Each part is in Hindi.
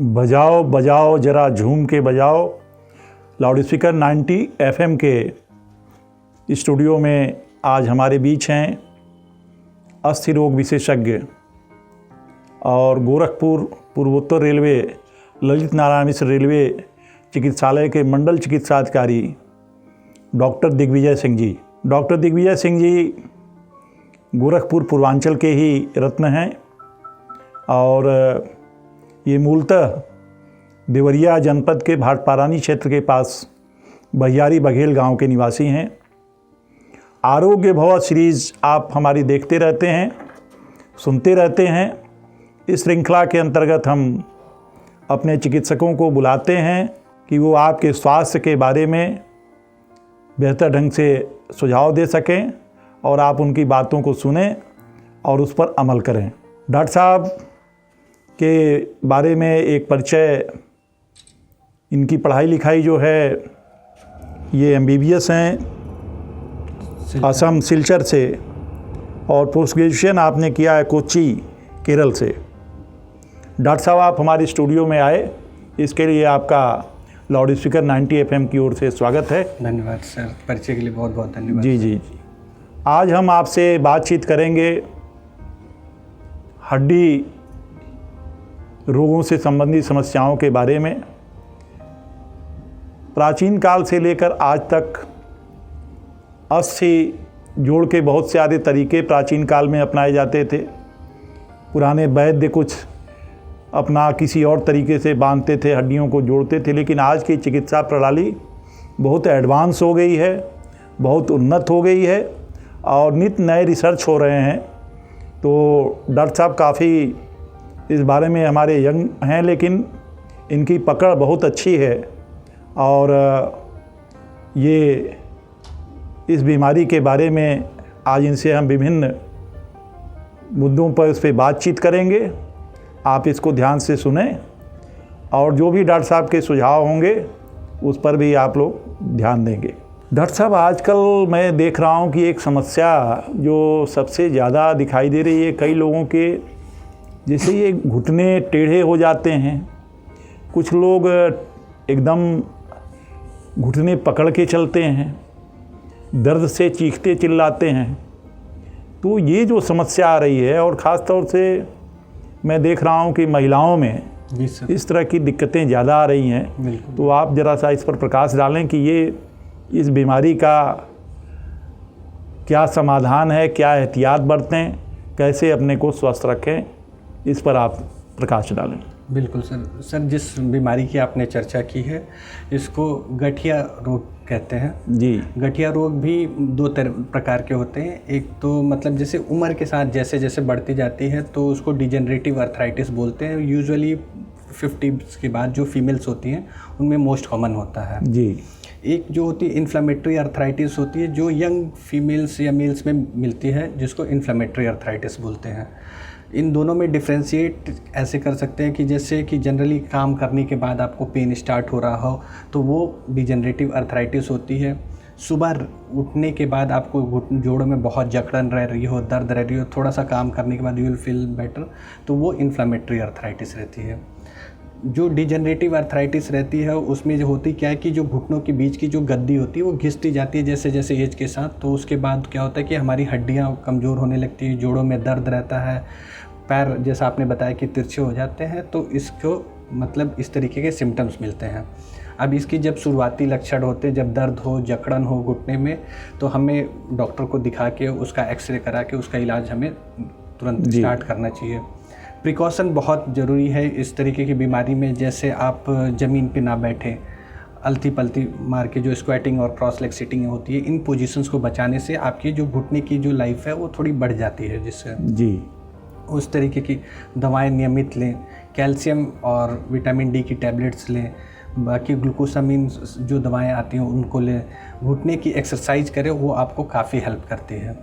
बजाओ बजाओ ज़रा झूम के बजाओ। लाउड स्पीकर 90 FM के स्टूडियो में आज हमारे बीच हैं अस्थि रोग विशेषज्ञ और गोरखपुर पूर्वोत्तर रेलवे ललित नारायण मिश्र रेलवे चिकित्सालय के मंडल चिकित्साधिकारी डॉक्टर दिग्विजय सिंह जी। डॉक्टर दिग्विजय सिंह जी गोरखपुर पूर्वांचल के ही रत्न हैं और ये मूलतः देवरिया जनपद के भाटपारानी क्षेत्र के पास बहियारी बघेल गांव के निवासी हैं। आरोग्य भव सीरीज़ आप हमारी देखते रहते हैं, सुनते रहते हैं। इस श्रृंखला के अंतर्गत हम अपने चिकित्सकों को बुलाते हैं कि वो आपके स्वास्थ्य के बारे में बेहतर ढंग से सुझाव दे सकें और आप उनकी बातों को सुनें और उस पर अमल करें। डॉक्टर साहब के बारे में एक परिचय, इनकी पढ़ाई लिखाई जो है ये MBBS हैं असम सिलचर से और पोस्ट ग्रेजुएशन आपने किया है कोच्चि केरल से। डॉक्टर साहब आप हमारे स्टूडियो में आए, इसके लिए आपका लाउड स्पीकर 90 FM की ओर से स्वागत है। धन्यवाद सर, परिचय के लिए बहुत बहुत धन्यवाद। जी। आज हम आपसे बातचीत करेंगे हड्डी रोगों से संबंधित समस्याओं के बारे में। प्राचीन काल से लेकर आज तक अस्थि जोड़ के बहुत सारे तरीके प्राचीन काल में अपनाए जाते थे। पुराने वैद्य कुछ अपना किसी और तरीके से बांधते थे, हड्डियों को जोड़ते थे, लेकिन आज की चिकित्सा प्रणाली बहुत एडवांस हो गई है, बहुत उन्नत हो गई है और नित नए रिसर्च हो रहे हैं। तो डॉक्टर साहब काफ़ी इस बारे में हमारे यंग हैं, लेकिन इनकी पकड़ बहुत अच्छी है और ये इस बीमारी के बारे में आज इनसे हम विभिन्न मुद्दों पर इस पर बातचीत करेंगे। आप इसको ध्यान से सुनें और जो भी डॉक्टर साहब के सुझाव होंगे उस पर भी आप लोग ध्यान देंगे। डॉक्टर साहब आजकल मैं देख रहा हूँ कि एक समस्या जो सबसे ज़्यादा दिखाई दे रही है कई लोगों के, जैसे ये घुटने टेढ़े हो जाते हैं, कुछ लोग एकदम घुटने पकड़ के चलते हैं, दर्द से चीखते चिल्लाते हैं। तो ये जो समस्या आ रही है और ख़ास तौर से मैं देख रहा हूँ कि महिलाओं में इस तरह की दिक्कतें ज़्यादा आ रही हैं। तो आप ज़रा सा इस पर प्रकाश डालें कि ये इस बीमारी का क्या समाधान है, क्या एहतियात बरतें, कैसे अपने को स्वस्थ रखें, इस पर आप प्रकाश डालें। बिल्कुल सर, जिस बीमारी की आपने चर्चा की है इसको गठिया रोग कहते हैं। जी। गठिया रोग भी दो प्रकार के होते हैं। एक तो मतलब जैसे उम्र के साथ जैसे जैसे बढ़ती जाती है तो उसको डिजेनरेटिव अर्थराइटिस बोलते हैं। यूजुअली 50 के बाद जो फीमेल्स होती हैं उनमें मोस्ट कॉमन होता है। जी। एक जो होती है इन्फ्लेमेटरी अर्थराइटिस होती है जो यंग फीमेल्स या मेल्स में मिलती है, जिसको इन्फ्लेमेटरी अर्थराइटिस बोलते हैं। इन दोनों में डिफ्रेंशिएट ऐसे कर सकते हैं कि जैसे कि जनरली काम करने के बाद आपको पेन स्टार्ट हो रहा हो तो वो डिजेनरेटिव अर्थराइटिस होती है। सुबह उठने के बाद आपको जोड़ों में बहुत जकड़न रह रही हो, दर्द रह रही हो, थोड़ा सा काम करने के बाद यू विल फील बेटर, तो वो इन्फ्लेमेटरी अर्थराइटिस रहती है। जो डिजेनरेटिव अर्थराइटिस रहती है उसमें जो होती क्या है कि जो घुटनों के बीच की जो गद्दी होती है वो घिसती जाती है जैसे जैसे एज के साथ। तो उसके बाद क्या होता है कि हमारी हड्डियां कमज़ोर होने लगती है, जोड़ों में दर्द रहता है, पैर जैसा आपने बताया कि तिरछे हो जाते हैं। तो इसको मतलब इस तरीके के सिम्टम्स मिलते हैं। अब इसकी जब शुरुआती लक्षण होते, जब दर्द हो, जकड़न हो घुटने में, तो हमें डॉक्टर को दिखा के उसका एक्सरे करा के उसका इलाज हमें तुरंत स्टार्ट करना चाहिए। प्रिकॉशन बहुत ज़रूरी है इस तरीके की बीमारी में। जैसे आप ज़मीन पे ना बैठें, अलती पलती मार के जो स्क्वैटिंग और क्रॉस लेग सिटिंग होती है, इन पोजीशंस को बचाने से आपकी जो घुटने की जो लाइफ है वो थोड़ी बढ़ जाती है। जिससे जी उस तरीके की दवाएं नियमित लें, कैल्शियम और विटामिन डी की टैबलेट्स लें, बाकी ग्लूकोसामिन जो दवाएं आती हैं उनको लें, घुटने की एक्सरसाइज करें, वो आपको काफ़ी हेल्प करती है।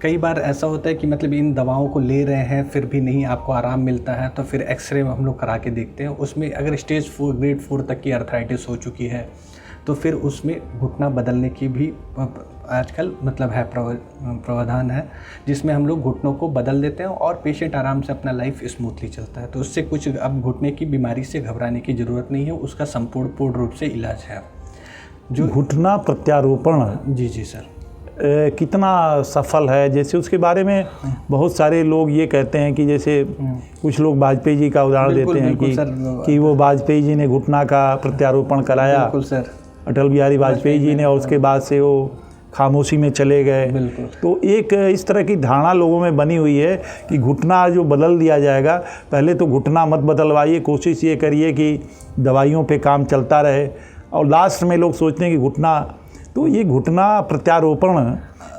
कई बार ऐसा होता है कि मतलब इन दवाओं को ले रहे हैं फिर भी नहीं आपको आराम मिलता है, तो फिर एक्सरे हम लोग करा के देखते हैं। उसमें अगर स्टेज 4 ग्रेड 4 तक की अर्थराइटिस हो चुकी है तो फिर उसमें घुटना बदलने की भी आजकल मतलब है प्रावधान है, जिसमें हम लोग घुटनों को बदल देते हैं और पेशेंट आराम से अपना लाइफ स्मूथली चलता है। तो उससे कुछ अब घुटने की बीमारी से घबराने की ज़रूरत नहीं है, उसका पूर्ण रूप से इलाज है। जो घुटना प्रत्यारोपण, जी जी सर, कितना सफल है, जैसे उसके बारे में बहुत सारे लोग ये कहते हैं कि जैसे कुछ लोग वाजपेयी जी का उदाहरण देते हैं कि वो वाजपेयी जी ने घुटना का प्रत्यारोपण कराया, बिल्कुल सर, अटल बिहारी वाजपेयी जी ने, और उसके बाद से वो खामोशी में चले गए। तो एक इस तरह की धारणा लोगों में बनी हुई है कि घुटना जो बदल दिया जाएगा, पहले तो घुटना मत बदलवाइए, कोशिश ये करिए कि दवाइयों पे काम चलता रहे, और लास्ट में लोग सोचते हैं कि घुटना, तो ये घुटना प्रत्यारोपण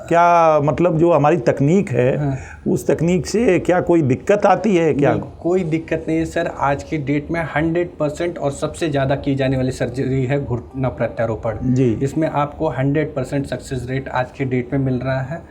क्या मतलब जो हमारी तकनीक है उस तकनीक से क्या कोई दिक्कत आती है क्या? कोई दिक्कत नहीं है सर। आज की डेट में 100% और सबसे ज़्यादा की जाने वाली सर्जरी है घुटना प्रत्यारोपण जी। इसमें आपको 100% सक्सेस रेट आज की डेट में मिल रहा है,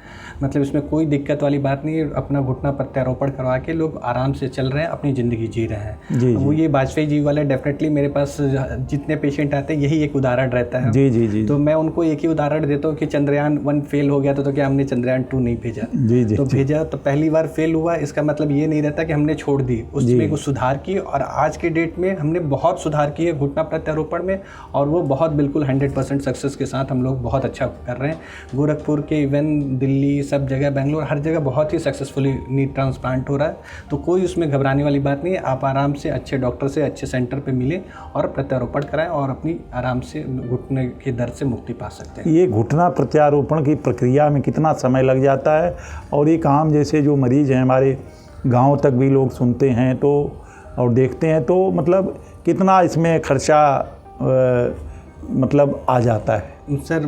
मतलब इसमें कोई दिक्कत वाली बात नहीं है। अपना घुटना प्रत्यारोपण करवा के लोग आराम से चल रहे हैं, अपनी ज़िंदगी जी रहे हैं जी, वो ये वाजपेयी जी वाला डेफिनेटली मेरे पास जितने पेशेंट आते हैं यही एक उदाहरण रहता है जी जी जी। तो मैं उनको एक ही उदाहरण देता हूँ कि चंद्रयान 1 फेल हो गया तो क्या हमने चंद्रयान 2 नहीं भेजा जी जी, तो भेजा तो पहली बार फेल हुआ, इसका मतलब ये नहीं रहता कि हमने छोड़ दी, उसमें कुछ सुधार की, और आज के डेट में हमने बहुत सुधार किए घुटना प्रत्यारोपण में, और वो बहुत बिल्कुल 100% सक्सेस के साथ हम लोग बहुत अच्छा कर रहे हैं। गोरखपुर के इवन दिल्ली सब जगह, बेंगलोर, हर जगह बहुत ही सक्सेसफुली नी ट्रांसप्लांट हो रहा है। तो कोई उसमें घबराने वाली बात नहीं है। आप आराम से अच्छे डॉक्टर से अच्छे सेंटर पे मिलें और प्रत्यारोपण कराएं और अपनी आराम से घुटने के दर्द से मुक्ति पा सकते हैं। ये घुटना प्रत्यारोपण की प्रक्रिया में कितना समय लग जाता है, और एक आम जैसे जो मरीज़ हैं हमारे गाँव तक भी लोग सुनते हैं तो और देखते हैं, तो मतलब कितना इसमें खर्चा मतलब आ जाता है? सर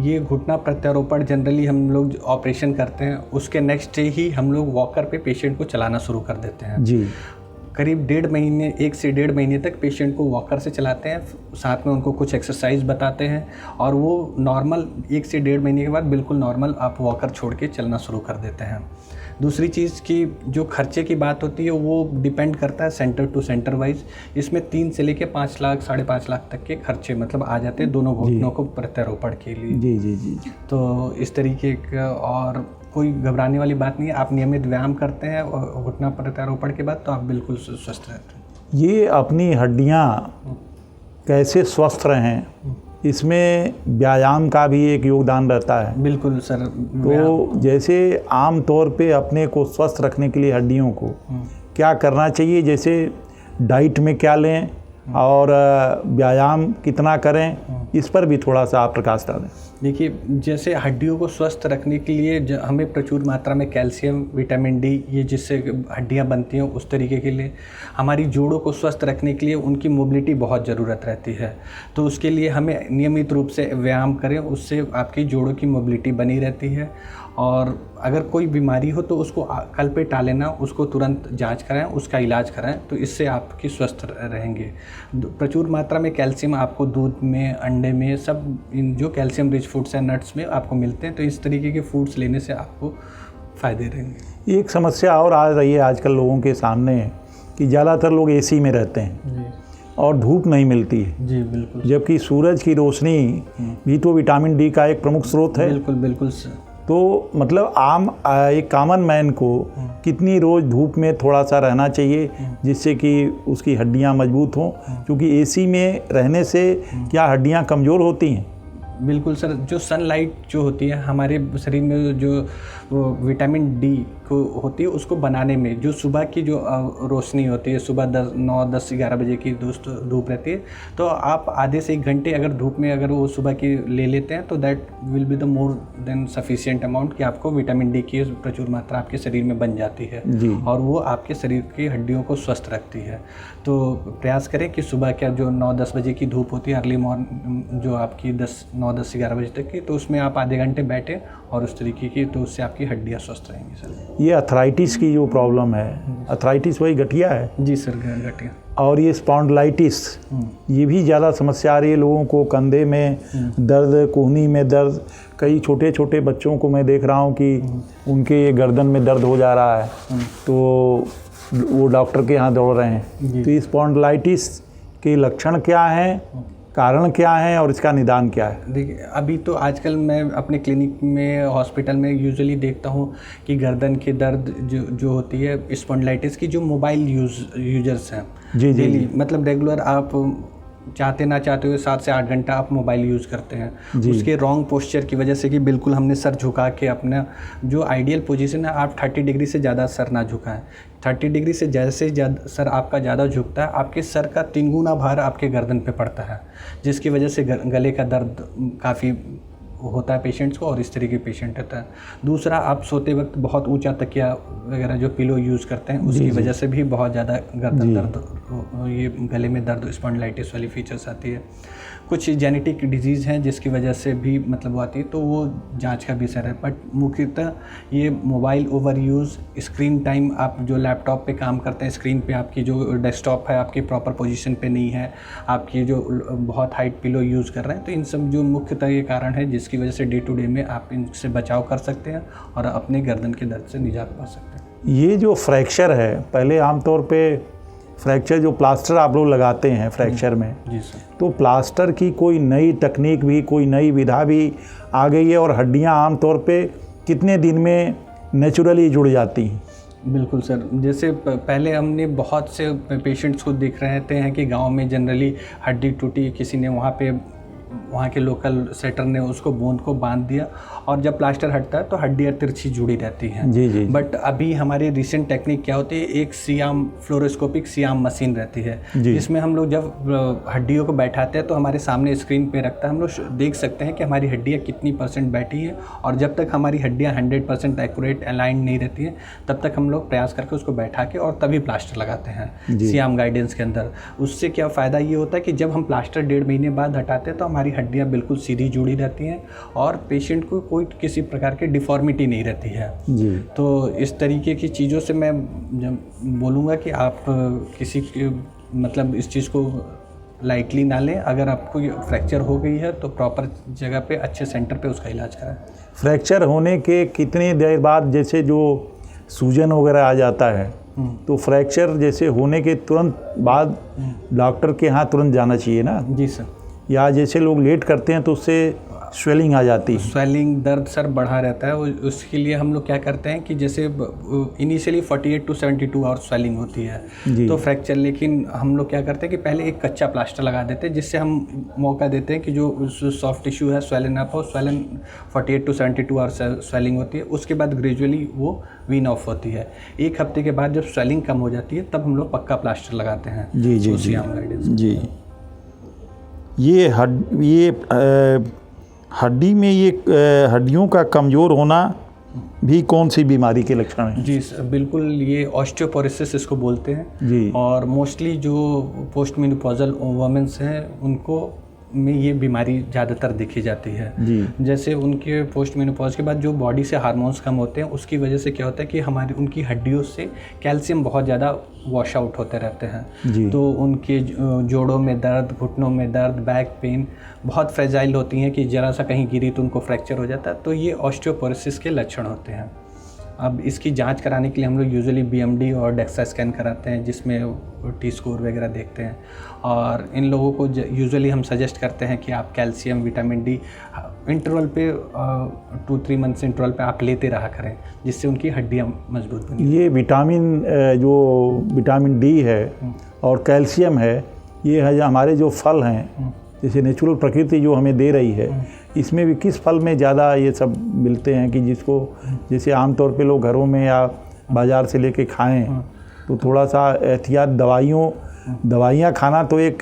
ये घुटना प्रत्यारोपण जनरली हम लोग ऑपरेशन करते हैं, उसके नेक्स्ट डे ही हम लोग वॉकर पे पेशेंट को चलाना शुरू कर देते हैं जी। करीब 1 से 1.5 महीने तक पेशेंट को वॉकर से चलाते हैं, साथ में उनको कुछ एक्सरसाइज बताते हैं, और वो नॉर्मल 1 से 1.5 महीने के बाद बिल्कुल नॉर्मल आप वॉकर छोड़ के चलना शुरू कर देते हैं। दूसरी चीज़ की जो खर्चे की बात होती है वो डिपेंड करता है सेंटर टू सेंटर वाइज। इसमें 3 से लेके 5 लाख 5.5 लाख तक के खर्चे मतलब आ जाते हैं दोनों घुटनों को प्रत्यारोपण के लिए जी जी जी। तो इस तरीके का और कोई घबराने वाली बात नहीं है। आप नियमित व्यायाम करते हैं घुटना प्रत्यारोपण के बाद तो आप बिल्कुल स्वस्थ रहते हैं। ये अपनी हड्डियाँ कैसे स्वस्थ रहें, इसमें व्यायाम का भी एक योगदान रहता है। बिल्कुल सर। तो जैसे आम तौर पे अपने को स्वस्थ रखने के लिए हड्डियों को क्या करना चाहिए, जैसे डाइट में क्या लें और व्यायाम कितना करें, इस पर भी थोड़ा सा आप प्रकाश डालें। देखिए, जैसे हड्डियों को स्वस्थ रखने के लिए हमें प्रचुर मात्रा में कैल्शियम, विटामिन डी, ये जिससे हड्डियां बनती हैं उस तरीके के लिए। हमारी जोड़ों को स्वस्थ रखने के लिए उनकी मोबिलिटी बहुत ज़रूरत रहती है, तो उसके लिए हमें नियमित रूप से व्यायाम करें, उससे आपकी जोड़ों की मोबिलिटी बनी रहती है। और अगर कोई बीमारी हो तो उसको कल पे टालें ना, उसको तुरंत जांच कराएं, उसका इलाज कराएं, तो इससे आपकी स्वस्थ रहेंगे। प्रचुर मात्रा में कैल्शियम आपको दूध में, अंडे में, सब इन जो कैल्शियम रिच फूड्स हैं, नट्स में आपको मिलते हैं, तो इस तरीके के फूड्स लेने से आपको फ़ायदे रहेंगे। एक समस्या और आ रही है आजकल लोगों के सामने कि ज़्यादातर लोग एसी में रहते हैं जी, और धूप नहीं मिलती है जी बिल्कुल, जबकि सूरज की रोशनी भी तो विटामिन डी का एक प्रमुख स्रोत है। बिल्कुल बिल्कुल सर। तो मतलब आम एक कॉमन मैन को कितनी रोज़ धूप में थोड़ा सा रहना चाहिए जिससे कि उसकी हड्डियां मजबूत हों, क्योंकि एसी में रहने से क्या हड्डियां कमज़ोर होती हैं? बिल्कुल सर। जो सनलाइट जो होती है हमारे शरीर में, जो विटामिन डी को होती है उसको बनाने में, जो सुबह की जो रोशनी होती है, सुबह 9, 10, 11 बजे की धूप रहती है, तो आप आधे से 1 घंटे अगर धूप में अगर वो सुबह की ले लेते हैं तो that will be the more than sufficient amount कि आपको विटामिन डी की प्रचुर मात्रा आपके शरीर में बन जाती है और वो आपके शरीर की हड्डियों को स्वस्थ रखती है। तो प्रयास करें कि सुबह क्या जो 9-10 बजे की धूप होती है, अर्ली मॉर्निंग जो आपकी 9-10 से 11 बजे तक की, तो उसमें आप आधे घंटे बैठें और उस तरीके की, तो उससे आपकी हड्डियाँ स्वस्थ रहेंगी सर। ये अर्थराइटिस की जो प्रॉब्लम है, अर्थराइटिस वही गठिया है? जी सर, गठिया। और ये स्पॉन्डिलाइटिस, ये भी ज़्यादा समस्या आ रही है लोगों को, कंधे में दर्द, कोहनी में दर्द। कई छोटे छोटे बच्चों को मैं देख रहा हूँ कि उनके गर्दन में दर्द हो जा रहा है, तो वो डॉक्टर के यहाँ दौड़ रहे हैं। तो ये स्पॉन्डिलाइटिस के लक्षण क्या हैं कारण क्या है और इसका निदान क्या है? देखिए, अभी तो आजकल मैं अपने क्लिनिक में, हॉस्पिटल में यूजुअली देखता हूँ कि गर्दन के दर्द जो होती है स्पॉन्डिलाइटिस की, जो मोबाइल यूजर्स हैं जी डेली, मतलब रेगुलर आप चाहते ना चाहते हुए 7 से 8 घंटा आप मोबाइल यूज़ करते हैं, उसके रॉन्ग पोस्चर की वजह से कि बिल्कुल हमने सर झुका के अपना जो आइडियल पोजीशन है, आप 30 डिग्री से ज़्यादा सर ना झुकाएं। 30 डिग्री से जैसे ज़्यादा सर आपका ज़्यादा झुकता है, आपके सर का 3 गुना भार आपके गर्दन पे पड़ता है, जिसकी वजह से गले का दर्द काफ़ी होता है पेशेंट्स को, और इस तरीके के पेशेंट होता है। दूसरा, आप सोते वक्त बहुत ऊंचा तकिया वगैरह जो पिलो यूज़ करते हैं, उसकी वजह से भी बहुत ज़्यादा गर्दन दर्द, ये गले में दर्द, स्पॉन्डिलाइटिस वाली फीचर्स आती है। कुछ जेनेटिक डिजीज़ हैं जिसकी वजह से भी मतलब वो आती है, तो वो जांच का विषय है। बट मुख्यतः ये mobile over use, screen time, आप जो लैपटॉप पे काम करते हैं, स्क्रीन पे आपकी जो डेस्कटॉप है आपकी प्रॉपर पोजीशन पे नहीं है, आपकी जो बहुत हाइट पिलो यूज़ कर रहे हैं, तो इन सब जो मुख्यतः ये कारण है जिसकी वजह से डे टू डे में आप इनसे बचाव कर सकते हैं और अपने गर्दन के दर्द से निजात पा सकते हैं। ये जो फ्रैक्चर है, पहले आमतौर पे फ्रैक्चर जो प्लास्टर आप लोग लगाते हैं फ्रैक्चर में, जी सर, तो प्लास्टर की कोई नई तकनीक भी, कोई नई विधा भी आ गई है, और हड्डियां आमतौर पे कितने दिन में नेचुरली जुड़ जाती हैं? बिल्कुल सर, जैसे पहले हमने बहुत से पेशेंट्स को देख रहे थे हैं कि गांव में जनरली हड्डी टूटी, किसी ने वहाँ के लोकल सेटर ने उसको बोन को बांध दिया, और जब प्लास्टर हटता है तो हड्डियाँ तिरछी जुड़ी रहती हैं। जी। बट अभी हमारी रिसेंट टेक्निक क्या होती है, एक सियाम, फ्लोरोस्कोपिक सियाम मशीन रहती है, जिसमें हम लोग जब हड्डियों को बैठाते हैं तो हमारे सामने स्क्रीन पे रखता है, हम लोग देख सकते हैं कि हमारी हड्डियाँ कितनी % बैठी हैं, और जब तक हमारी हड्डियाँ 100% एक्यूरेट अलाइन नहीं रहती हैं, तब तक हम लोग प्रयास करके उसको बैठा के और तभी प्लास्टर लगाते हैं सियाम गाइडेंस के अंदर। उससे क्या फ़ायदा ये होता है कि जब हम प्लास्टर 1.5 महीने बाद हटाते हैं तो हमारी हड्डियाँ बिल्कुल सीधी जुड़ी रहती हैं, और पेशेंट को कोई किसी प्रकार की डिफॉर्मिटी नहीं रहती है जी। तो इस तरीके की चीज़ों से मैं बोलूँगा कि आप किसी मतलब इस चीज़ को लाइटली ना लें। अगर आपको फ्रैक्चर हो गई है तो प्रॉपर जगह पे, अच्छे सेंटर पे उसका इलाज कराएं। फ्रैक्चर होने के कितनी देर बाद जैसे जो सूजन वगैरह आ जाता है, तो फ्रैक्चर जैसे होने के तुरंत बाद डॉक्टर के यहाँ तुरंत जाना चाहिए ना? जी सर। या जैसे लोग लेट करते हैं तो उससे स्वेलिंग आ जाती है? स्वेलिंग, दर्द सर बढ़ा रहता है। उसके लिए हम लोग क्या करते हैं कि जैसे इनिशियली 48 to 72 आवर्स स्वेलिंग होती है तो फ्रैक्चर, लेकिन हम लोग क्या करते हैं कि पहले एक कच्चा प्लास्टर लगा देते हैं, जिससे हम मौका देते हैं कि जो सॉफ्ट टिश्यू है स्वेलन अप हो। स्वेलन 48 to 72 आवर्स स्वेलिंग होती है, उसके बाद ग्रेजुअली वो वीन ऑफ होती है। 1 हफ्ते के बाद जब स्वेलिंग कम हो जाती है तब हम लोग पक्का प्लास्टर लगाते हैं। जी। ये हड्डी में ये हड्डियों का कमज़ोर होना भी कौन सी बीमारी के लक्षण हैं? जी सर, बिल्कुल, ये ऑस्टियोपोरोसिस इसको बोलते हैं जी। और मोस्टली जो पोस्ट मेनोपॉजल वुमेन्स हैं उनको में ये बीमारी ज़्यादातर देखी जाती है जी। जैसे उनके पोस्ट मेनोपॉज के बाद जो बॉडी से हार्मोन्स कम होते हैं, उसकी वजह से क्या होता है कि हमारी उनकी हड्डियों से कैल्शियम बहुत ज़्यादा वॉश आउट होते रहते हैं। तो उनके जोड़ों में दर्द, घुटनों में दर्द, बैक पेन बहुत फ्रेजाइल होती हैं कि ज़रा सा कहीं गिरी तो उनको फ्रैक्चर हो जाता है। तो ये ऑस्टियोपोरोसिस के लक्षण होते हैं। अब इसकी जांच कराने के लिए हम लोग यूजुअली BMD और DEXA स्कैन कराते हैं, जिसमें T स्कोर वगैरह देखते हैं। और इन लोगों को यूजुअली हम सजेस्ट करते हैं कि आप कैल्शियम, विटामिन D इंटरवल पे 2-3 मंथ्स इंटरवल पे आप लेते रहा करें, जिससे उनकी हड्डियाँ मजबूत बनें। ये विटामिन D है और कैल्शियम है, ये है हमारे जो फल हैं, जैसे नेचुरल प्रकृति जो हमें दे रही है, इसमें भी किस फल में ज़्यादा ये सब मिलते हैं कि जिसको जैसे आमतौर पे लोग घरों में या बाज़ार से लेके खाएं तो थोड़ा सा एहतियात, दवाइयाँ खाना तो एक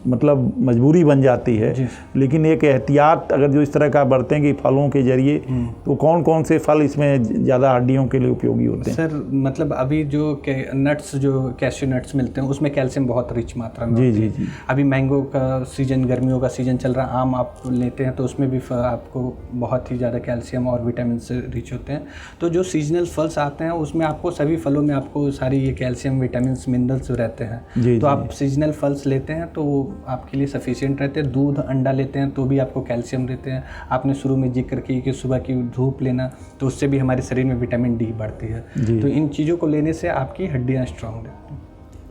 मतलब मजबूरी बन जाती है, लेकिन एक एहतियात अगर जो इस तरह का बरतें कि फलों के जरिए, तो कौन कौन से फल इसमें ज़्यादा हड्डियों के लिए उपयोगी होते हैं? सर मतलब अभी जो नट्स, जो कैश्यू नट्स मिलते हैं उसमें कैल्शियम बहुत रिच मात्रा में जी। अभी मैंगो का सीजन, गर्मियों का सीजन चल रहा है, आम आप लेते हैं तो उसमें भी आपको बहुत ही ज़्यादा कैल्शियम और विटामिन से रिच होते हैं। तो जो सीजनल फल्स आते हैं उसमें आपको सभी फलों में आपको सारी ये कैल्शियम, विटामिन, मिनरल्स रहते हैं। तो आप सीजनल फल्स लेते हैं तो वो आपके लिए सफिशिएंट रहते हैं। दूध, अंडा लेते हैं तो भी आपको कैल्शियम देते हैं। आपने शुरू में जिक्र की कि सुबह की धूप लेना, तो उससे भी हमारे शरीर में विटामिन D बढ़ती है। तो इन चीज़ों को लेने से आपकी हड्डियाँ स्ट्रांग रहती हैं।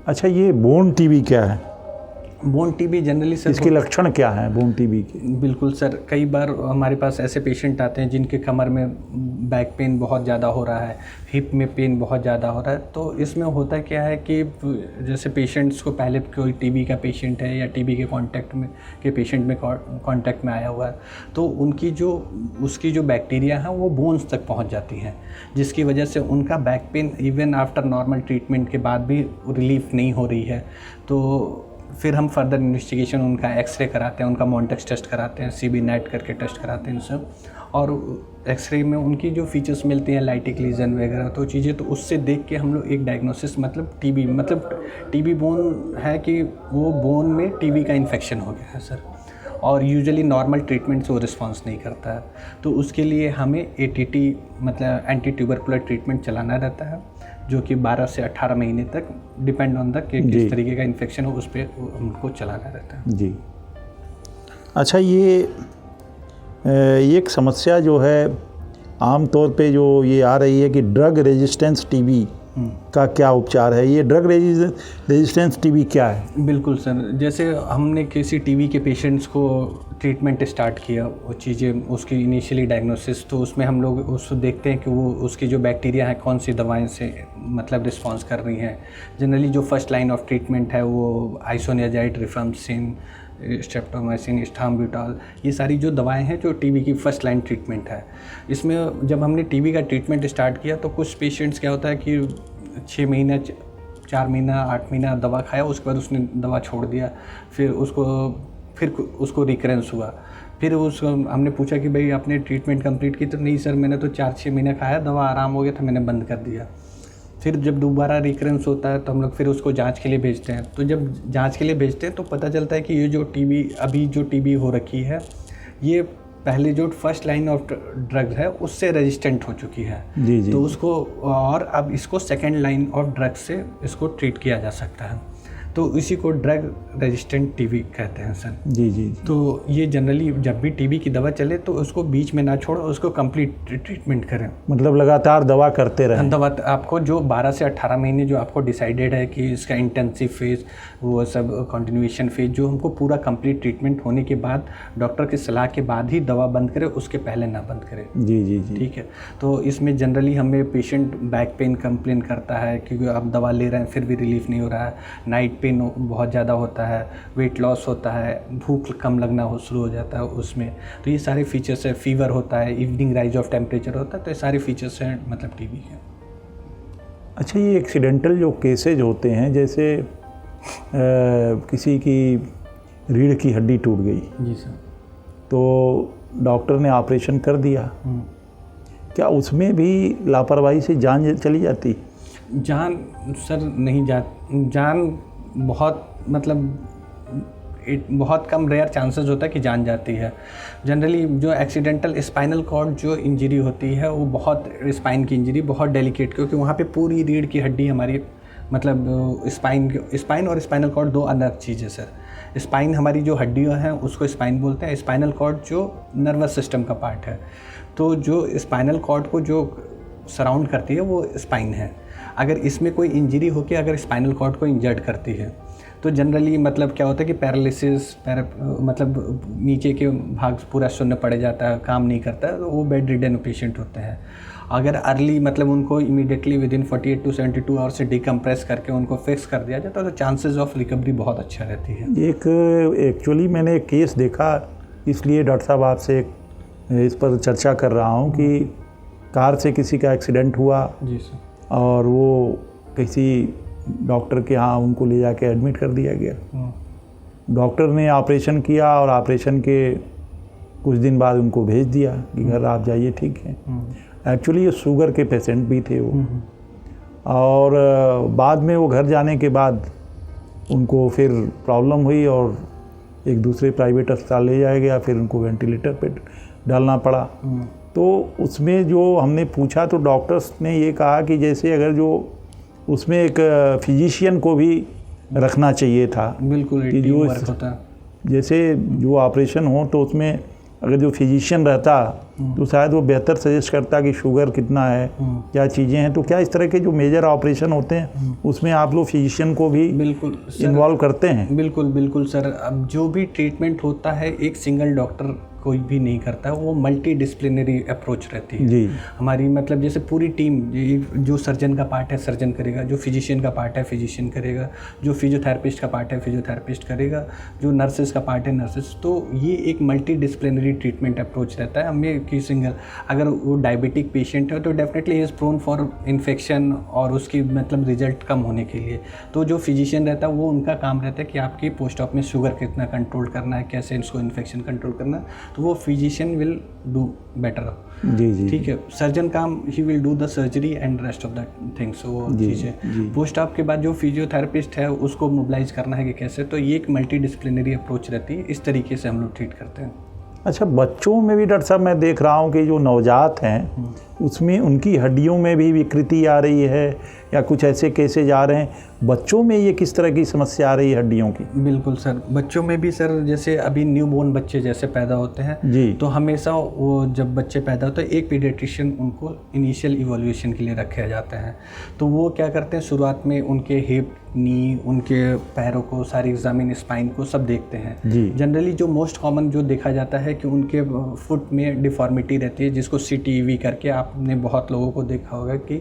अच्छा, ये बोन टीवी क्या है? बोन टीबी जनरली सर इसके लक्षण क्या हैं बोन टीबी के? बिल्कुल सर, कई बार हमारे पास ऐसे पेशेंट आते हैं जिनके कमर में बैक पेन बहुत ज़्यादा हो रहा है, हिप में पेन बहुत ज़्यादा हो रहा है। तो इसमें होता क्या है कि जैसे पेशेंट्स को पहले कोई टीबी का पेशेंट है या टीबी के पेशेंट में कांटेक्ट में आया हुआ है, तो उसकी जो बैक्टीरिया है वो बोन्स तक पहुंच जाती हैं, जिसकी वजह से उनका back pain even after normal treatment के बाद भी रिलीफ नहीं हो रही है। तो फिर हम फर्दर इन्वेस्टिगेशन उनका एक्सरे कराते हैं, उनका मॉन्टेक्स टेस्ट कराते हैं, सीबी नेट करके टेस्ट कराते हैं सब, और एक्सरे में उनकी जो फीचर्स मिलती हैं लाइटिक लीजन वगैरह तो चीज़ें, तो उससे देख के हम लोग एक डायग्नोसिस मतलब टीबी बोन है कि वो बोन में टीबी का इन्फेक्शन हो गया है सर, और यूजुअली नॉर्मल ट्रीटमेंट से वो रिस्पॉन्स नहीं करता है। तो उसके लिए हमें ATT मतलब एंटी ट्यूबरकुलर ट्रीटमेंट चलाना रहता है, जो कि 12 से 18 महीने तक डिपेंड ऑन द कि किस तरीके का इन्फेक्शन हो उस पर उनको चलाना रहता है। जी। अच्छा, ये एक समस्या जो है आम तौर पे जो ये आ रही है कि ड्रग रेजिस्टेंस टीबी का क्या उपचार है? ये ड्रग रेजिस्टेंस टीबी क्या है? बिल्कुल सर, जैसे हमने किसी टीबी के पेशेंट्स को ट्रीटमेंट स्टार्ट किया, वो चीज़ें उसकी इनिशियली डायग्नोसिस, तो उसमें हम लोग उसको देखते हैं कि वो उसकी जो बैक्टीरिया है कौन सी दवाएं से मतलब रिस्पॉन्स कर रही हैं। जनरली जो फर्स्ट लाइन ऑफ ट्रीटमेंट है वो आइसोनियाजाइड, रिफाम्पिसिन, स्ट्रेप्टोमाइसिन, स्टाम्ब्यूटॉल, ये सारी जो दवाएं हैं जो टीबी की फर्स्ट लाइन ट्रीटमेंट है। इसमें जब हमने टीबी का ट्रीटमेंट स्टार्ट किया तो कुछ पेशेंट्स क्या होता है कि 6 महीना, 4 महीना, 8 महीना दवा खाया, उसके बाद उसने दवा छोड़ दिया, फिर उसको रिकरेंस हुआ। फिर हमने पूछा कि भाई आपने ट्रीटमेंट कंप्लीट की? तो नहीं सर, मैंने तो 4-6 महीना खाया, दवा आराम हो गया था, मैंने बंद कर दिया। फिर जब दोबारा रिकरेंस होता है तो हम लोग फिर उसको जांच के लिए भेजते हैं। तो जब जांच के लिए भेजते हैं तो पता चलता है कि ये जो टीबी हो रखी है, ये पहले जो फर्स्ट लाइन ऑफ ड्रग है उससे रेजिस्टेंट हो चुकी है। जी। तो उसको, और अब इसको सेकेंड लाइन ऑफ ड्रग से इसको ट्रीट किया जा सकता है, तो इसी को ड्रग रेजिस्टेंट टीबी कहते हैं सर। जी। तो ये जनरली जब भी टीबी की दवा चले तो उसको बीच में ना छोड़ो, उसको कंप्लीट ट्रीटमेंट करें, मतलब लगातार दवा करते रहें। दवा आपको जो 12 से 18 महीने जो आपको डिसाइडेड है कि इसका इंटेंसिव फेज, वो सब कंटिन्यूएशन फेज, जो हमको पूरा कंप्लीट ट्रीटमेंट होने के बाद डॉक्टर की सलाह के बाद ही दवा बंद करें, उसके पहले ना बंद करें। जी। ठीक है। तो इसमें जनरली हमें पेशेंट बैक पेन कंप्लेन करता है क्योंकि आप दवा ले रहे हैं फिर भी रिलीफ नहीं हो रहा है, नाइट पेन बहुत ज़्यादा होता है, वेट लॉस होता है, भूख कम लगना शुरू हो जाता है उसमें। तो ये सारे फीचर्स है, फीवर होता है, इवनिंग राइज ऑफ टेम्परेचर होता है, तो ये सारे फीचर्स हैं मतलब टीबी के। अच्छा, ये एक्सीडेंटल जो केसेज होते हैं, जैसे किसी की रीढ़ की हड्डी टूट गई, जी सर, तो डॉक्टर ने ऑपरेशन कर दिया, क्या उसमें भी लापरवाही से जान चली जाती? जान सर नहीं जान बहुत बहुत कम रेयर चांसेस होता है कि जान जाती है। जनरली जो एक्सीडेंटल स्पाइनल कॉर्ड जो इंजरी होती है वो बहुत, स्पाइन की इंजरी बहुत डेलिकेट, क्योंकि वहाँ पे पूरी रीढ़ की हड्डी हमारी मतलब स्पाइन और स्पाइनल कॉर्ड दो अलग चीज़ है सर। स्पाइन हमारी जो हड्डियाँ हैं उसको स्पाइन बोलते हैं, स्पाइनल कॉर्ड जो नर्वस सिस्टम का पार्ट है। तो जो स्पाइनल कॉर्ड को जो सराउंड करती है वो स्पाइन है। अगर इसमें कोई इंजरी होकर अगर स्पाइनल कॉर्ड को इंजर्ड करती है तो जनरली मतलब क्या होता है कि पैरालिसिस, मतलब नीचे के भाग पूरा शून्य पड़ जाता है, काम नहीं करता है, तो वो बेड रिडन पेशेंट होते हैं। अगर अर्ली मतलब उनको इमीडिएटली विदिन 48 to 72 आवर्स से डिकम्प्रेस करके उनको फिक्स कर दिया जाता है तो चांसेस ऑफ रिकवरी बहुत अच्छा रहती है। एक्चुअली मैंने एक केस देखा, इसलिए डॉक्टर साहब आपसे इस पर चर्चा कर रहा हूँ कि कार से किसी का एक्सीडेंट हुआ। जी सर। और वो किसी डॉक्टर के यहाँ उनको ले जाके एडमिट कर दिया गया। डॉक्टर ने ऑपरेशन किया और ऑपरेशन के कुछ दिन बाद उनको भेज दिया कि घर आप जाइए, ठीक है। एक्चुअली ये शुगर के पेशेंट भी थे वो, और बाद में वो घर जाने के बाद उनको फिर प्रॉब्लम हुई और एक दूसरे प्राइवेट अस्पताल ले जाया गया, फिर उनको वेंटिलेटर पे डालना पड़ा। तो उसमें जो हमने पूछा तो डॉक्टर्स ने ये कहा कि जैसे अगर जो उसमें एक फिजिशियन को भी रखना चाहिए था। बिल्कुल, कि जो वर्क होता है। जैसे जो ऑपरेशन हो तो उसमें अगर जो फिजिशियन रहता तो शायद वो बेहतर सजेस्ट करता कि शुगर कितना है, क्या चीज़ें हैं। तो क्या इस तरह के जो मेजर ऑपरेशन होते हैं उसमें आप लोग फिजिशियन को भी बिल्कुल इन्वॉल्व करते हैं? बिल्कुल बिल्कुल सर। अब जो भी ट्रीटमेंट होता है एक सिंगल डॉक्टर कोई भी नहीं करता है, वो मल्टी डिसिप्लिनरी अप्रोच रहती है जी। हमारी। मतलब जैसे पूरी टीम, जो सर्जन का पार्ट है सर्जन करेगा, जो फिजिशियन का पार्ट है फिजिशियन करेगा, जो फिजियोथेरेपिस्ट का पार्ट है फिजियोथेरेपिस्ट करेगा, जो नर्सेस का पार्ट है नर्सेस। तो ये एक मल्टी डिसिप्लिनरी ट्रीटमेंट अप्रोच रहता है हमें कि सिंगल। अगर वो डायबिटिक पेशेंट है तो definitely is prone for infection और उसकी मतलब रिजल्ट कम होने के लिए। तो जो फिजिशियन रहता है वो उनका काम रहता है कि आपकी पोस्ट ऑप में शुगर कितना कंट्रोल करना है, कैसे इसको इन्फेक्शन कंट्रोल करना है, तो वो फिजिशियन विल डू बेटर। जी। ठीक है, सर्जन काम he will do the surgery and rest of the things. वो चीज़ें पोस्ट ऑप के बाद जो फिजियोथेरेपिस्ट है उसको मोबिलाइज करना है कि कैसे। तो ये एक मल्टी डिसिप्लिनरी अप्रोच रहती है, इस तरीके से हम लोग ट्रीट करते हैं। अच्छा, बच्चों में भी डॉक्टर साहब मैं देख रहा हूँ कि जो नवजात हैं उसमें उनकी हड्डियों में भी विकृति आ रही है या कुछ ऐसे केसेज आ रहे हैं। बच्चों में ये किस तरह की समस्या आ रही है हड्डियों की? बिल्कुल सर, बच्चों में भी सर जैसे अभी न्यूबॉर्न बच्चे जैसे पैदा होते हैं जी, तो हमेशा वो जब बच्चे पैदा होते हैं एक पीडियाट्रिशियन उनको इनिशियल इवोल्यूशन के लिए रखे जाते हैं। तो वो क्या करते हैं, शुरुआत में उनके हिप, नी, उनके पैरों को सारी एग्जामिन, स्पाइन को सब देखते हैं। जनरली जो मोस्ट कॉमन जो देखा जाता है कि उनके फुट में डिफॉर्मिटी रहती है, जिसको CTV करके आपने बहुत लोगों को देखा होगा कि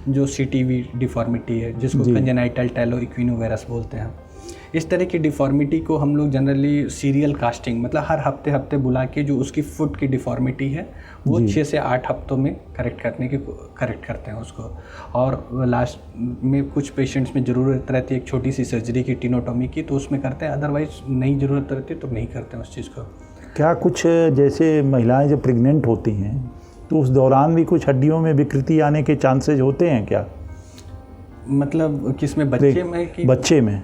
जो CTV डिफॉर्मिटी है, जिसको कंजेनाइटल टैलो इक्विनोवेरस बोलते हैं। इस तरह की डिफॉर्मिटी को हम लोग जनरली सीरियल कास्टिंग, मतलब हर हफ्ते बुला के जो उसकी फुट की डिफॉर्मिटी है वो 6 से 8 हफ्तों में करेक्ट करते हैं उसको। और लास्ट में कुछ पेशेंट्स में ज़रूरत रहती है एक छोटी सी सर्जरी की, टीनोटॉमी की, तो उसमें करते हैं। अदरवाइज नहीं ज़रूरत रहती तो नहीं करते हैं उस चीज़ को। क्या कुछ जैसे महिलाएं जब प्रेग्नेंट होती हैं तो उस दौरान भी कुछ हड्डियों में विकृति आने के चांसेस होते हैं क्या? मतलब किसमें, बच्चे में कि बच्चे में?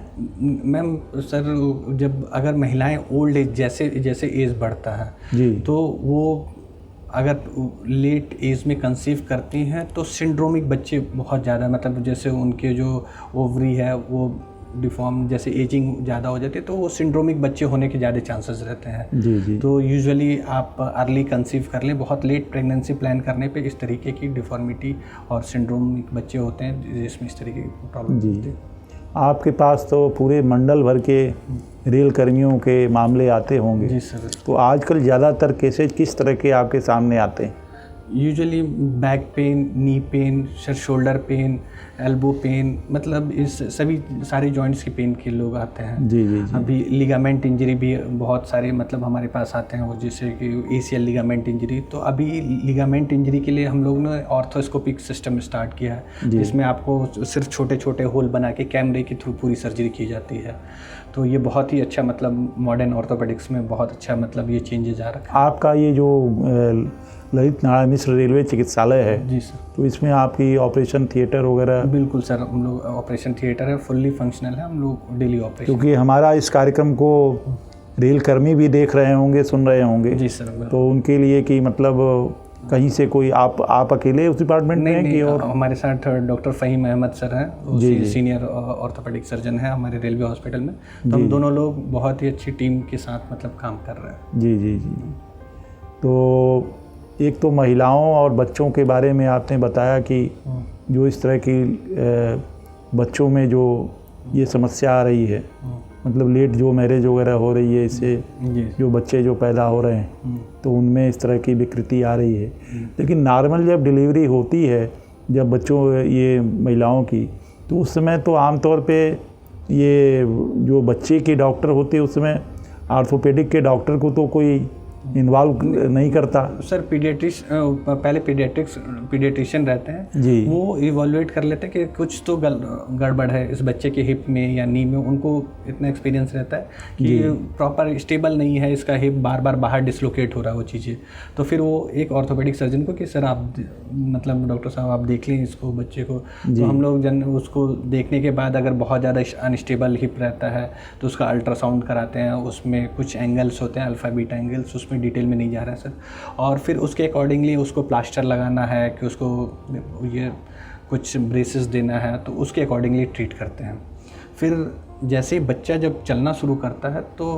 मैम सर, जब अगर महिलाएं ओल्ड एज जैसे एज बढ़ता है जी, तो वो अगर लेट एज में कंसीव करती हैं तो सिंड्रोमिक बच्चे बहुत ज़्यादा, मतलब जैसे उनके जो ओवरी है वो डिफॉर्म, जैसे एजिंग ज़्यादा हो जाती है तो वो सिंड्रोमिक बच्चे होने के ज़्यादा चांसेस रहते हैं। जी। तो यूजुअली आप अर्ली कंसीव कर लें, बहुत लेट प्रेगनेंसी प्लान करने पे इस तरीके की डिफॉर्मिटी और सिंड्रोमिक बच्चे होते हैं जिसमें इस तरीके की प्रॉब्लम होती है। आपके पास तो पूरे मंडल भर के रेल कर्मियों के मामले आते होंगे। जी सर। तो आजकल ज़्यादातर केसेज किस तरह के आपके सामने आते हैं? Usually back pain, knee pain, shoulder pain, elbow pain, मतलब इस सभी सारे जॉइंट्स की पेन के लोग आते हैं। जी। अभी लिगामेंट इंजरी भी बहुत सारे मतलब हमारे पास आते हैं, वो जैसे कि ACL लिगामेंट इंजरी। तो अभी लिगामेंट इंजरी के लिए हम लोग ने ऑर्थोस्कोपिक सिस्टम स्टार्ट किया है, जिसमें आपको सिर्फ छोटे छोटे होल बना के कैमरे के थ्रू पूरी सर्जरी की जाती है। तो ये बहुत ही अच्छा, मतलब मॉडर्न ऑर्थोपेडिक्स में बहुत अच्छा मतलब ये चेंजेज आ रखा है। आपका ये जो ललित नारायण मिश्र रेलवे चिकित्सालय है, जी सर, तो इसमें आपकी ऑपरेशन थिएटर वगैरह? बिल्कुल सर, हम लोग ऑपरेशन थिएटर है, फुल्ली फंक्शनल है, हम लोग डेली ऑपरेशन। क्योंकि हमारा इस कार्यक्रम को रेल कर्मी भी देख रहे होंगे, सुन रहे होंगे। जी सर। तो उनके लिए कि मतलब कहीं से कोई आप अकेले उस डिपार्टमेंट में हैं कि और? हमारे साथ डॉक्टर फ़हीम अहमद सर हैं, सीनियर ऑर्थोपेडिक सर्जन है हमारे रेलवे हॉस्पिटल में। तो हम दोनों लोग बहुत ही अच्छी टीम के साथ मतलब काम कर रहे हैं। जी। तो एक तो महिलाओं और बच्चों के बारे में आपने बताया कि जो इस तरह की बच्चों में जो ये समस्या आ रही है, मतलब लेट जो मैरिज वगैरह हो रही है, इससे जो बच्चे जो पैदा हो रहे हैं तो उनमें इस तरह की विकृति आ रही है। लेकिन नॉर्मल जब डिलीवरी होती है, जब बच्चों ये महिलाओं की, तो उस समय तो आमतौर पे ये जो बच्चे के डॉक्टर होते हैं उसमें ऑर्थोपेडिक के डॉक्टर को तो कोई इन्वॉल्व नहीं करता सर। पहले पीडियाट्रिशियन रहते हैं जी, वो इवोल्यूएट कर लेते हैं कि कुछ तो गड़बड़ है इस बच्चे के हिप में या नी में। उनको इतना एक्सपीरियंस रहता है कि प्रॉपर स्टेबल नहीं है, इसका हिप बार बार बाहर डिसलोकेट हो रहा है वो चीज़ें। तो फिर वो एक ऑर्थोपेडिक सर्जन को कि सर आप मतलब डॉक्टर साहब आप देख लें इसको बच्चे को। तो हम लोग उसको देखने के बाद अगर बहुत ज़्यादा अनस्टेबल हिप रहता है तो उसका अल्ट्रासाउंड कराते हैं। उसमें कुछ एंगल्स होते हैं, अल्फा बीटा एंगल्स, उसमें डिटेल में नहीं जा रहा है सर। और फिर उसके अकॉर्डिंगली उसको प्लास्टर लगाना है कि उसको ये कुछ ब्रेसेस देना है, तो उसके अकॉर्डिंगली ट्रीट करते हैं। फिर जैसे ही बच्चा जब चलना शुरू करता है तो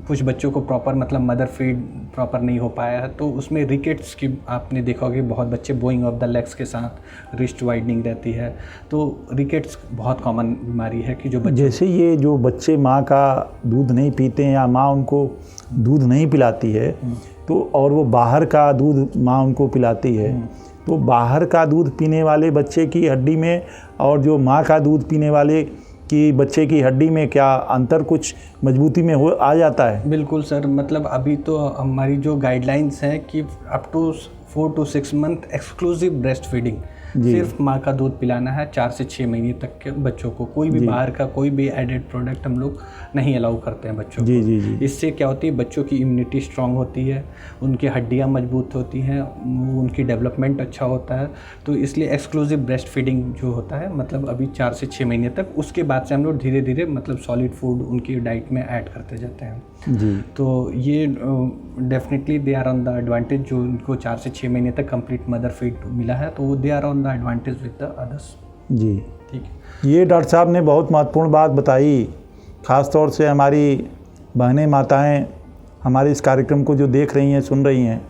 कुछ बच्चों को प्रॉपर मतलब मदर फीड प्रॉपर नहीं हो पाया है, तो उसमें रिकेट्स की आपने देखा होगा कि बहुत बच्चे बोइंग ऑफ द लेग्स के साथ रिस्ट वाइडनिंग रहती है, तो रिकेट्स बहुत कॉमन बीमारी है कि जो बच्चे जैसे ये जो बच्चे माँ का दूध नहीं पीते हैं या माँ उनको दूध नहीं पिलाती है तो और वो बाहर का दूध माँ उनको पिलाती है, तो बाहर का दूध पीने वाले बच्चे की हड्डी में और जो माँ का दूध पीने वाले कि बच्चे की हड्डी में क्या अंतर कुछ मजबूती में हो आ जाता है? बिल्कुल सर, मतलब अभी तो हमारी जो गाइडलाइंस हैं कि up to 4 to 6 month exclusive breastfeeding, सिर्फ माँ का दूध पिलाना है 4 से 6 महीने तक के बच्चों को। कोई भी बाहर का कोई भी एडेड प्रोडक्ट हम लोग नहीं अलाउ करते हैं बच्चों को। जी। इससे क्या होती है, बच्चों की इम्यूनिटी स्ट्रांग होती है, उनकी हड्डियाँ मजबूत होती हैं, उनकी डेवलपमेंट अच्छा होता है। तो इसलिए एक्सक्लूसिव ब्रेस्ट फीडिंग जो होता है मतलब अभी 4 से 6 महीने तक, उसके बाद से हम लोग धीरे धीरे मतलब सॉलिड फूड उनकी डाइट में ऐड करते जाते हैं जी। तो ये definitely they are on the advantage, जो उनको 4 से 6 महीने तक कंप्लीट मदर फीड मिला है तो वो they are on the advantage with the others. जी ठीक है। ये डॉक्टर साहब ने बहुत महत्वपूर्ण बात बताई, ख़ास तौर से हमारी बहनें माताएं हमारे इस कार्यक्रम को जो देख रही हैं सुन रही हैं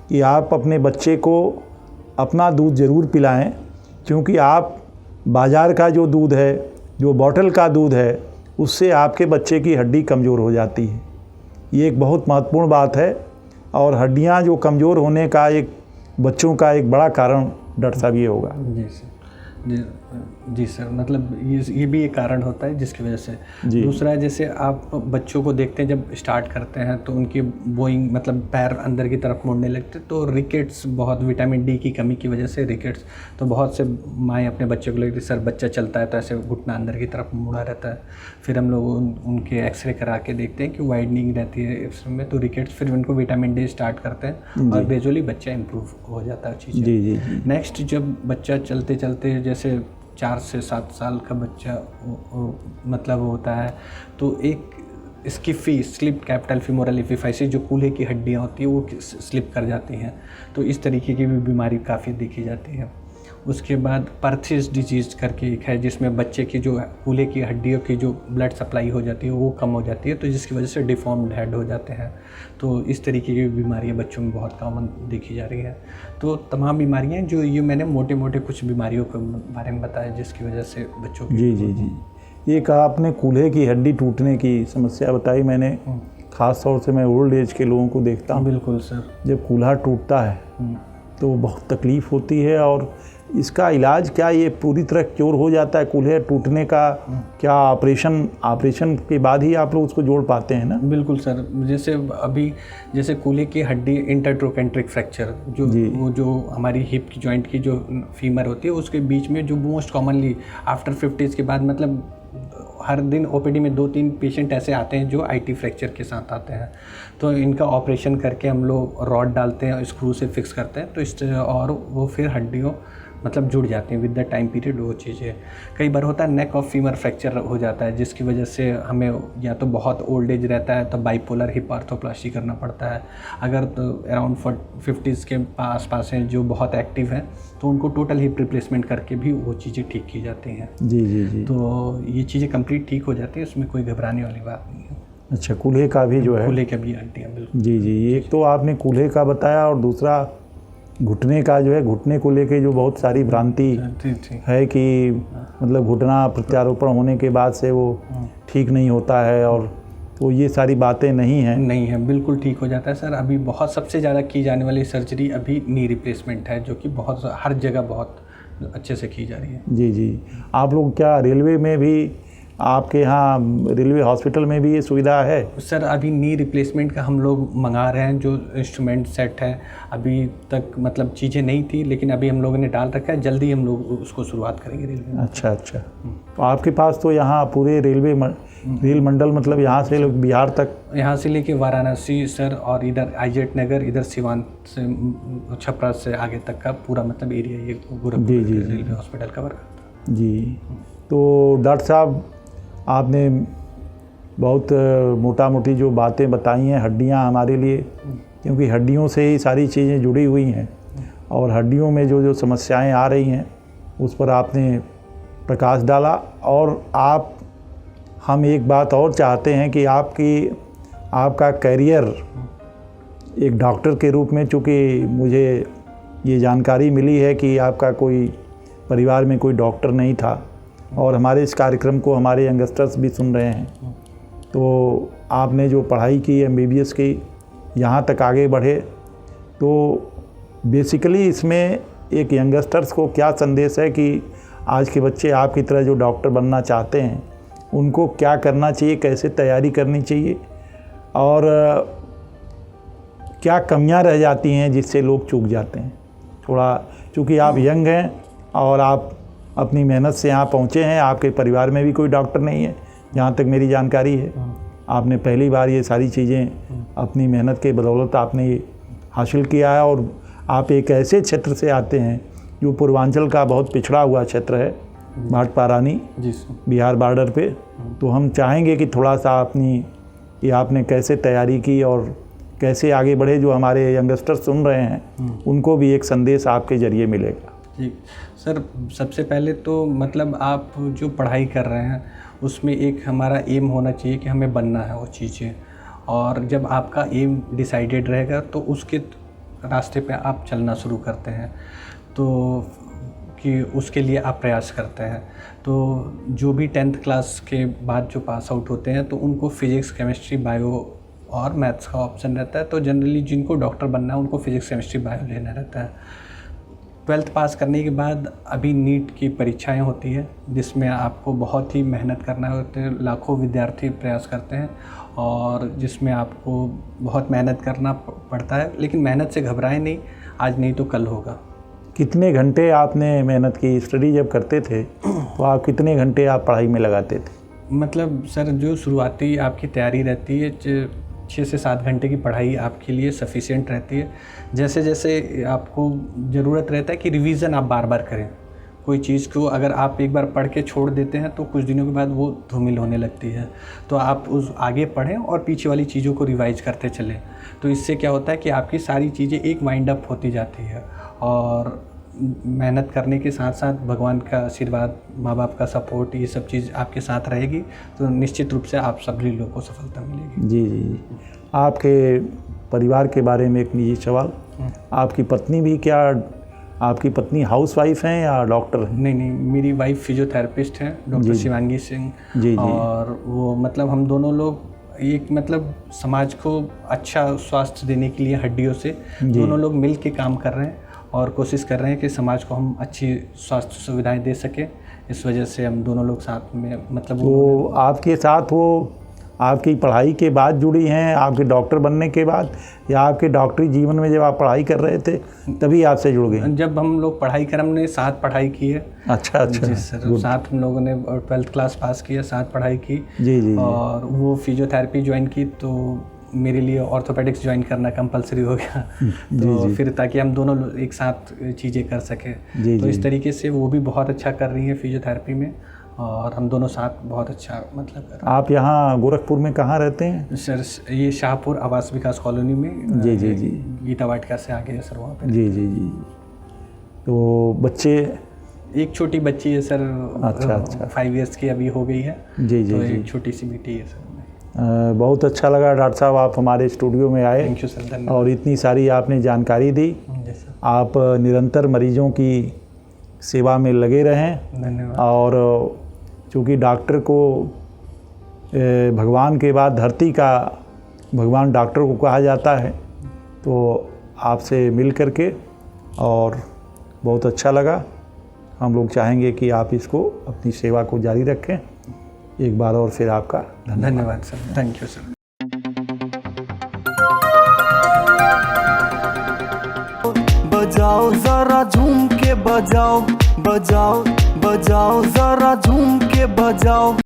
कि आप अपने बच्चे को अपना दूध ज़रूर पिलाएं, क्योंकि आप बाज़ार का जो दूध है, जो बॉटल का दूध है, उससे आपके बच्चे की हड्डी कमज़ोर हो जाती है। ये एक बहुत महत्वपूर्ण बात है और हड्डियां जो कमज़ोर होने का एक बच्चों का एक बड़ा कारण डॉक्टर साहब ये होगा। जी सर, जी सर, मतलब ये भी एक कारण होता है जिसकी वजह से। दूसरा, जैसे आप बच्चों को देखते हैं जब स्टार्ट करते हैं तो उनकी बोइंग मतलब पैर अंदर की तरफ मुड़ने लगते, तो रिकेट्स, बहुत विटामिन डी की कमी की वजह से रिकेट्स, तो बहुत से माएँ अपने बच्चे को लगती सर बच्चा चलता है तो ऐसे घुटना अंदर की तरफ मुड़ा रहता है। फिर हम लोग उनके एक्सरे करा के देखते हैं कि वाइडनिंग रहती है एक्सरे में, तो रिकेट्स, फिर उनको विटामिन डी स्टार्ट करते हैं और ग्रेजुअली बच्चा इंप्रूव हो जाता है चीज़ें। जी। नेक्स्ट, जब बच्चा चलते चलते जैसे 4 से 7 साल का बच्चा मतलब होता है तो एक स्किफी स्लिप कैपिटल फीमोरल एपिफाइसिस, जो कूल्हे की हड्डियाँ होती है वो स्लिप कर जाती हैं, तो इस तरीके की भी बीमारी काफ़ी देखी जाती है। उसके बाद परथिस डिजीज़ करके एक है जिसमें बच्चे की जो कूल्हे की हड्डियों की जो ब्लड सप्लाई हो जाती है वो कम हो जाती है, तो जिसकी वजह से डिफॉर्म्ड हेड हो जाते हैं। तो इस तरीके की बीमारियाँ बच्चों में बहुत कॉमन देखी जा रही हैं। तो तमाम बीमारियाँ जो ये मैंने मोटे मोटे कुछ बीमारियों के बारे में बताया जिसकी वजह से बच्चों की। जी। ये कहा आपने कूल्हे की हड्डी टूटने की समस्या बताई, मैंने ख़ास तौर से मैं ओल्ड एज के लोगों को देखता हूँ। बिल्कुल सर, जब कूल्हा टूटता है तो बहुत तकलीफ़ होती है, और इसका इलाज क्या, ये पूरी तरह क्योर हो जाता है कूल्हे टूटने का? क्या ऑपरेशन के बाद ही आप लोग उसको जोड़ पाते हैं ना? बिल्कुल सर, जैसे अभी जैसे कूल्हे की हड्डी इंटरट्रोकेंट्रिक फ्रैक्चर, जो हमारी हिप की जॉइंट की जो फीमर होती है उसके बीच में, जो मोस्ट कॉमनली आफ्टर 50s के बाद, मतलब हर दिन ओपीडी में 2-3 पेशेंट ऐसे आते हैं जो आईटी फ्रैक्चर के साथ आते हैं, तो इनका ऑपरेशन करके हम लोग रॉड डालते हैं, स्क्रू से फिक्स करते हैं, तो इस और वो फिर हड्डियों मतलब जुड़ जाती हैं विद द टाइम पीरियड वो चीज़ें। कई बार होता है नेक ऑफ फीमर फ्रैक्चर हो जाता है, जिसकी वजह से हमें या तो बहुत ओल्ड एज रहता है तो बाइपोलर हिप आर्थोप्लास्टी करना पड़ता है। अगर तो अराउंड 50s के आसपास हैं जो बहुत एक्टिव हैं तो उनको टोटल हिप रिप्लेसमेंट करके भी वो चीज़ें ठीक की जाती हैं। जी। तो ये चीज़ें कंप्लीट ठीक हो जाती हैं, उसमें कोई घबराने वाली बात नहीं है। अच्छा, कूल्हे का भी जो है, कूल्हे का भी हड्डियाँ, बिल्कुल। जी। एक तो आपने कूल्हे का बताया, और दूसरा घुटने का जो है, घुटने को लेके जो बहुत सारी भ्रांति है कि मतलब घुटना प्रत्यारोपण होने के बाद से वो ठीक नहीं होता है, और तो ये सारी बातें नहीं हैं। बिल्कुल ठीक हो जाता है सर। अभी बहुत सबसे ज़्यादा की जाने वाली सर्जरी अभी नी रिप्लेसमेंट है, जो कि बहुत हर जगह बहुत अच्छे से की जा रही है। जी। आप लोग क्या रेलवे में भी, आपके यहाँ रेलवे हॉस्पिटल में भी ये सुविधा है? सर अभी नी रिप्लेसमेंट का हम लोग मंगा रहे हैं, जो इंस्ट्रूमेंट सेट है। अभी तक मतलब चीज़ें नहीं थी, लेकिन अभी हम लोगों ने डाल रखा है, जल्दी हम लोग उसको शुरुआत करेंगे रेलवे में। अच्छा। तो आपके पास तो यहाँ पूरे रेल मंडल, मतलब यहाँ से लोग बिहार तक, यहाँ से लेके वाराणसी सर, और इधर आईजेट नगर, इधर सिवान से छपरा से आगे तक का पूरा मतलब एरिया ये गोरखपुर रेलवे हॉस्पिटल कवर करता है। जी। तो डॉक्टर साहब, आपने बहुत मोटा मोटी जो बातें बताई हैं, हड्डियां हमारे लिए, क्योंकि हड्डियों से ही सारी चीज़ें जुड़ी हुई हैं, और हड्डियों में जो समस्याएं आ रही हैं उस पर आपने प्रकाश डाला, और आप हम एक बात और चाहते हैं कि आपका करियर एक डॉक्टर के रूप में, चूँकि मुझे ये जानकारी मिली है कि आपका कोई परिवार में कोई डॉक्टर नहीं था और हमारे इस कार्यक्रम को हमारे यंगस्टर्स भी सुन रहे हैं, तो आपने जो पढ़ाई की MBBS की, यहाँ तक आगे बढ़े, तो बेसिकली इसमें एक यंगस्टर्स को क्या संदेश है कि आज के बच्चे आपकी तरह जो डॉक्टर बनना चाहते हैं उनको क्या करना चाहिए, कैसे तैयारी करनी चाहिए और क्या कमियां रह जाती हैं जिससे लोग चूक जाते हैं? थोड़ा, चूँकि आप यंग हैं और आप अपनी मेहनत से यहाँ पहुँचे हैं, आपके परिवार में भी कोई डॉक्टर नहीं है जहाँ तक मेरी जानकारी है, आपने पहली बार ये सारी चीज़ें अपनी मेहनत के बदौलत आपने ये हासिल किया है और आप एक ऐसे क्षेत्र से आते हैं जो पूर्वांचल का बहुत पिछड़ा हुआ क्षेत्र है, भाटपारानी बिहार बॉर्डर पे। तो हम चाहेंगे कि थोड़ा सा अपनी ये आपने कैसे तैयारी की और कैसे आगे बढ़े, जो हमारे यंगस्टर सुन रहे हैं उनको भी एक संदेश आपके ज़रिए मिलेगा। जी सर, सबसे पहले तो मतलब आप जो पढ़ाई कर रहे हैं उसमें एक हमारा एम होना चाहिए कि हमें बनना है वो चीज़ें, और जब आपका एम डिसाइडेड रहेगा तो उसके रास्ते पे आप चलना शुरू करते हैं, तो कि उसके लिए आप प्रयास करते हैं। तो जो भी 10th क्लास के बाद जो पास आउट होते हैं तो उनको फिज़िक्स, केमिस्ट्री, बायो और मैथ्स का ऑप्शन रहता है। तो जनरली जिनको डॉक्टर बनना है उनको फिज़िक्स, केमिस्ट्री, बायो लेना रहता है। 12th पास करने के बाद अभी नीट की परीक्षाएं होती है जिसमें आपको बहुत ही मेहनत करना होता है, लाखों विद्यार्थी प्रयास करते हैं और जिसमें आपको बहुत मेहनत करना पड़ता है, लेकिन मेहनत से घबराएं नहीं, आज नहीं तो कल होगा। कितने घंटे आपने मेहनत की? स्टडी जब करते थे तो आप कितने घंटे आप पढ़ाई में लगाते थे? मतलब सर, जो शुरुआती आपकी तैयारी रहती है 6 से 7 घंटे की पढ़ाई आपके लिए सफिशिएंट रहती है। जैसे जैसे आपको ज़रूरत रहता है कि रिवीज़न आप बार बार करें। कोई चीज़ को अगर आप एक बार पढ़ के छोड़ देते हैं तो कुछ दिनों के बाद वो धूमिल होने लगती है, तो आप उस आगे पढ़ें और पीछे वाली चीज़ों को रिवाइज करते चलें। तो इससे क्या होता है कि आपकी सारी चीज़ें एक वाइंड अप होती जाती है और मेहनत करने के साथ साथ भगवान का आशीर्वाद, माँ बाप का सपोर्ट, ये सब चीज़ आपके साथ रहेगी तो निश्चित रूप से आप सभी लोगों को सफलता मिलेगी। जी जी जी। आपके परिवार के बारे में एक निजी सवाल, आपकी पत्नी भी क्या, आपकी पत्नी हाउसवाइफ हैं या डॉक्टर हैं? नहीं, मेरी वाइफ फिजियोथेरेपिस्ट हैं, डॉक्टर शिवांगी सिंह। जी। और वो मतलब हम दोनों लोग एक मतलब समाज को अच्छा स्वास्थ्य देने के लिए हड्डियों से दोनों लोग मिल के काम कर रहे हैं और कोशिश कर रहे हैं कि समाज को हम अच्छी स्वास्थ्य सुविधाएं दे सकें। इस वजह से हम दोनों लोग साथ में मतलब वो आपके साथ वो आपकी पढ़ाई के बाद जुड़ी हैं, आपके डॉक्टर बनने के बाद, या आपके डॉक्टरी जीवन में जब आप पढ़ाई कर रहे थे तभी आपसे जुड़ गए? जब हम लोग पढ़ाई कर, हमने साथ पढ़ाई की है। अच्छा जी सर, साथ हम लोगों ने 12th क्लास पास किया, साथ पढ़ाई की। जी। और वो फिजियोथेरेपी ज्वाइन की तो मेरे लिए ऑर्थोपेडिक्स ज्वाइन करना कंपलसरी हो गया। तो फिर ताकि हम दोनों एक साथ चीज़ें कर सकें। तो इस तरीके से वो भी बहुत अच्छा कर रही है फिजियोथेरेपी में और हम दोनों साथ बहुत अच्छा मतलब कर रहे हैं। आप यहाँ गोरखपुर में कहाँ रहते हैं? सर, ये शाहपुर आवास विकास कॉलोनी में। जी। गीता वाटिका से आगे है सर, वहाँ पे। जी। तो बच्चे? एक छोटी बच्ची है सर। अच्छा। 5 ईयर्स की अभी हो गई है। जी। तो एक छोटी सी बेटी है सर। बहुत अच्छा लगा डॉक्टर साहब, आप हमारे स्टूडियो में आए। थैंक यू सर, धन्यवाद। और इतनी सारी आपने जानकारी दी। आप निरंतर मरीजों की सेवा में लगे रहें। धन्यवाद। और चूँकि डॉक्टर को भगवान के बाद धरती का भगवान डॉक्टर को कहा जाता है, तो आपसे मिल करके और बहुत अच्छा लगा। हम लोग चाहेंगे कि आप इसको अपनी सेवा को जारी रखें। एक बार और फिर आपका धन्यवाद सर। Thank you sir. बजाओ जरा झूम के बजाओ, बजाओ बजाओ जरा झूम के बजाओ।